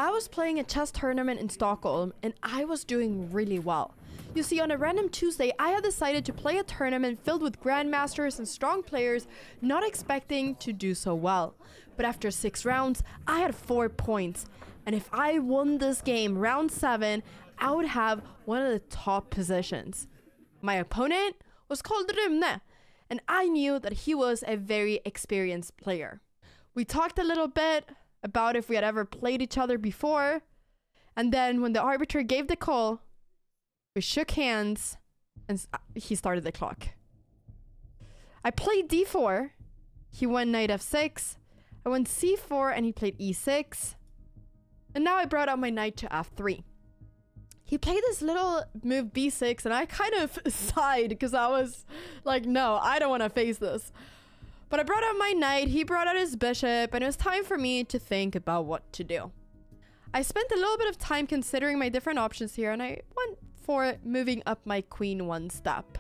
I was playing a chess tournament in Stockholm and I was doing really well. You see, on a random Tuesday, I had decided to play a tournament filled with grandmasters and strong players, not expecting to do so well. But after 6 rounds, I had 4 points. And if I won this game, round 7, I would have one of the top positions. My opponent was called Rune, and I knew that he was a very experienced player. We talked a little bit about if we had ever played each other before, and then when the arbiter gave the call, we shook hands and he started the clock. I played d4, he went knight f6, I went c4 and he played e6, and now I brought out my knight to f3. He played this little move b6 and I kind of sighed because I was like, no, I don't want to face this. But I brought out my knight, he brought out his bishop, and it was time for me to think about what to do. I spent a little bit of time considering my different options here, and I went for moving up my queen 1 step.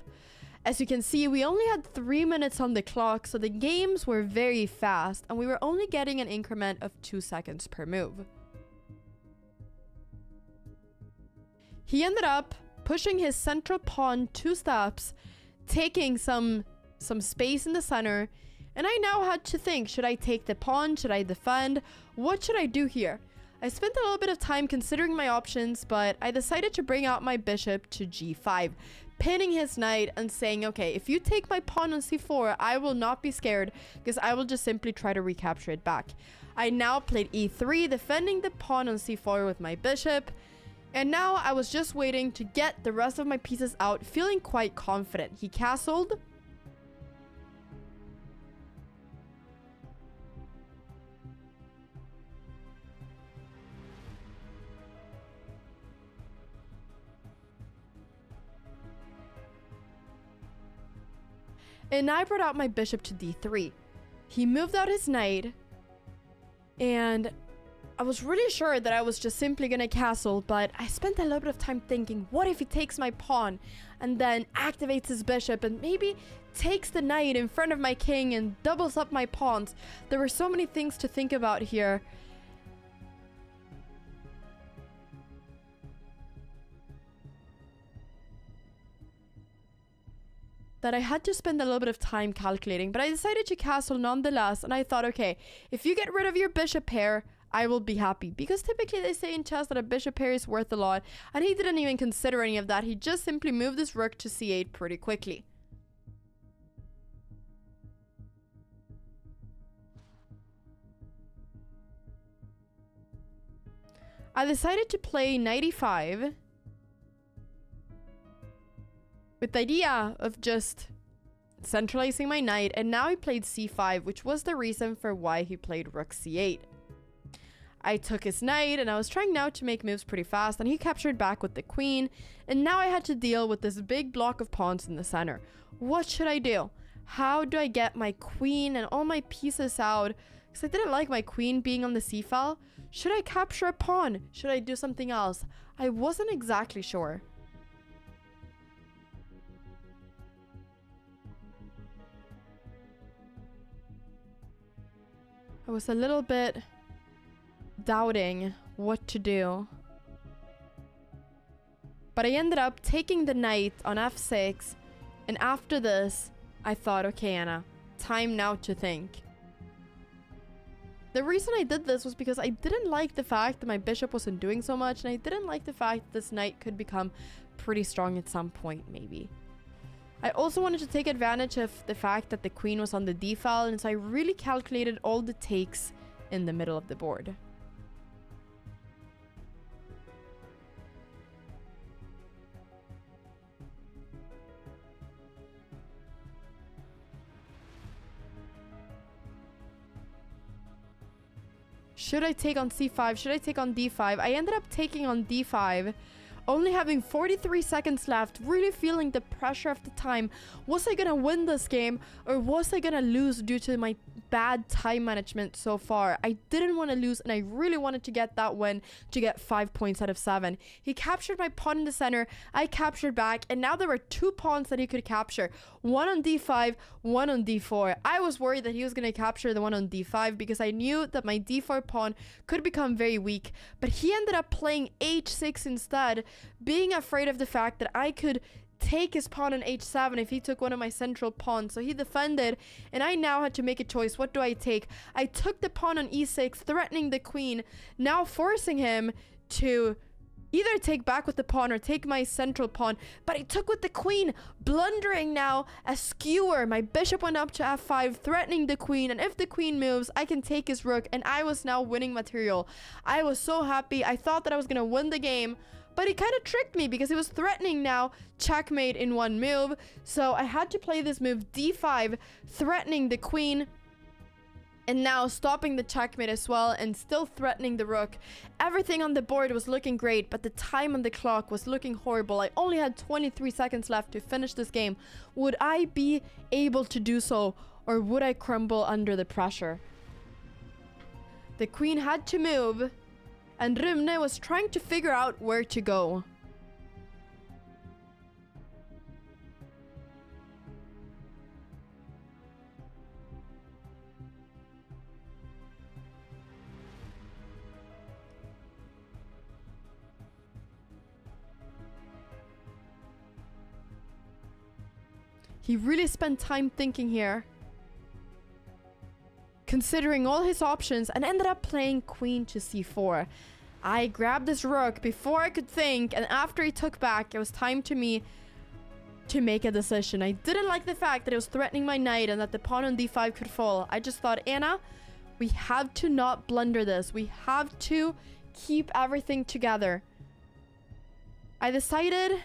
As you can see, we only had 3 minutes on the clock, so the games were very fast, and we were only getting an increment of 2 seconds per move. He ended up pushing his central pawn 2 steps, taking some space in the center, and I now had to think, should I take the pawn? Should I defend? What should I do here? I spent a little bit of time considering my options, but I decided to bring out my bishop to g5, pinning his knight and saying, okay, if you take my pawn on c4, I will not be scared because I will just simply try to recapture it back. I now played e3, defending the pawn on c4 with my bishop, and now I was just waiting to get the rest of my pieces out, feeling quite confident. He castled. And I brought out my bishop to d3. He moved out his knight, and I was really sure that I was just simply gonna castle, but I spent a little bit of time thinking, what if he takes my pawn and then activates his bishop and maybe takes the knight in front of my king and doubles up my pawns? There were so many things to think about here. That I had to spend a little bit of time calculating, but I decided to castle nonetheless, and I thought, okay, if you get rid of your bishop pair, I will be happy, because typically they say in chess that a bishop pair is worth a lot, and he didn't even consider any of that. He just simply moved his rook to c8 pretty quickly. I decided to play knight e5 with the idea of just centralizing my knight, and now he played c5, which was the reason for why he played rook c8. I took his knight, and I was trying now to make moves pretty fast, and he captured back with the queen, and now I had to deal with this big block of pawns in the center. What should I do? How do I get my queen and all my pieces out? Because I didn't like my queen being on the c file. Should I capture a pawn? Should I do something else? I wasn't exactly sure. I was a little bit doubting what to do. But I ended up taking the knight on f6, and after this, I thought, okay, Anna, time now to think. The reason I did this was because I didn't like the fact that my bishop wasn't doing so much, and I didn't like the fact that this knight could become pretty strong at some point, maybe. I also wanted to take advantage of the fact that the queen was on the d file, and so I really calculated all the takes in the middle of the board. Should I take on c5? Should I take on d5? I ended up taking on d5, only having 43 seconds left, really feeling the pressure of the time. Was I gonna win this game, or was I gonna lose due to my bad time management so far. I didn't want to lose, and I really wanted to get that win to get 5 points out of 7. He captured my pawn in the center. I captured back, and now there were 2 pawns that he could capture. One on d5, one on d4. I was worried that he was going to capture the one on d5 because I knew that my d4 pawn could become very weak, but he ended up playing h6 instead, being afraid of the fact that I could take his pawn on h7 if he took one of my central pawns. So he defended, and I now had to make a choice. What do I take? I took the pawn on e6, threatening the queen, now forcing him to either take back with the pawn or take my central pawn, but I took with the queen, blundering now a skewer. My bishop went up to f5, threatening the queen, and if the queen moves, I can take his rook, and I was now winning material. I was so happy. I thought that I was gonna win the game, but he kind of tricked me because he was threatening now checkmate in one move. So I had to play this move d5, threatening the queen, and now stopping the checkmate as well, and still threatening the rook. Everything on the board was looking great, but the time on the clock was looking horrible. I only had 23 seconds left to finish this game. Would I be able to do so, or would I crumble under the pressure? The queen had to move, and Rune was trying to figure out where to go. He really spent time thinking here, considering all his options, and ended up playing queen to c4. I grabbed this rook before I could think, and after he took back, it was time to me to make a decision. I didn't like the fact that it was threatening my knight and that the pawn on d5 could fall. I just thought, Anna, we have to not blunder this. We have to keep everything together. I decided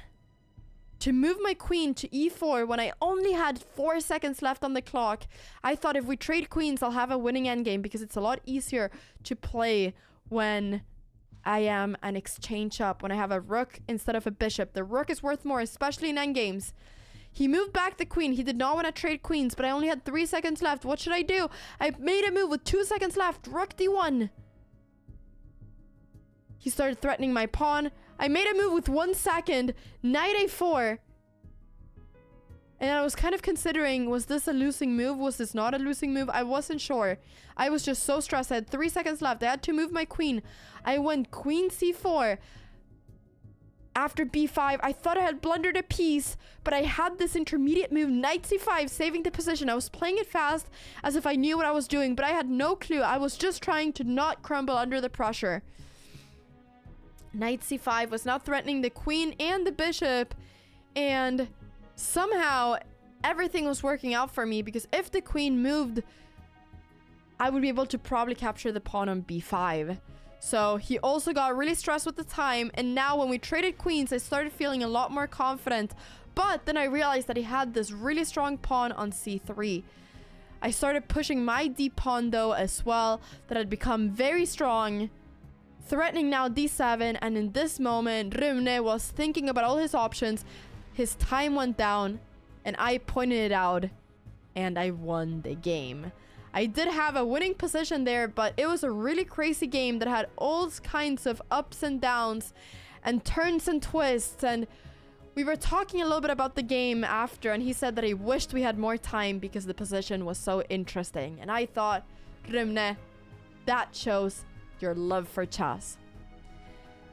to move my queen to e4 when I only had 4 seconds left on the clock. I thought if we trade queens, I'll have a winning endgame because it's a lot easier to play when I am an exchange up, when I have a rook instead of a bishop. The rook is worth more, especially in endgames. He moved back the queen. He did not want to trade queens, but I only had 3 seconds left. What should I do? I made a move with 2 seconds left. Rook d1. He started threatening my pawn. I made a move with 1 second. Knight a4. And I was kind of considering, was this a losing move? Was this not a losing move? I wasn't sure. I was just so stressed. I had 3 seconds left. I had to move my queen. I went queen c4. After b5, I thought I had blundered a piece, but I had this intermediate move, knight c5, saving the position. I was playing it fast as if I knew what I was doing, but I had no clue. I was just trying to not crumble under the pressure. Knight c5 was now threatening the queen and the bishop, and somehow everything was working out for me because if the queen moved, I would be able to probably capture the pawn on b5. So he also got really stressed with the time, and now when we traded queens, I started feeling a lot more confident. But then I realized that he had this really strong pawn on c3. I started pushing my d pawn though as well, that had become very strong, threatening now d7, and in this moment, Rune was thinking about all his options. His time went down, and I pointed it out, and I won the game. I did have a winning position there, but it was a really crazy game that had all kinds of ups and downs, and turns and twists, and we were talking a little bit about the game after, and he said that he wished we had more time because the position was so interesting. And I thought, Rune, that shows your love for chess.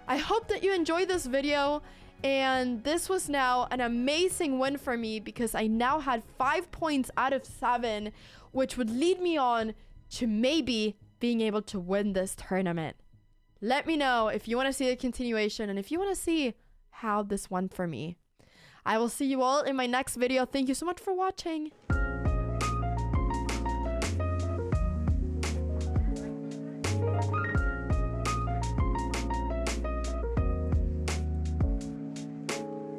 I hope that you enjoyed this video, and this was now an amazing win for me because I now had 5 points out of 7, which would lead me on to maybe being able to win this tournament. Let me know if you want to see a continuation and if you want to see how this went for me. I will see you all in my next video. Thank you so much for watching.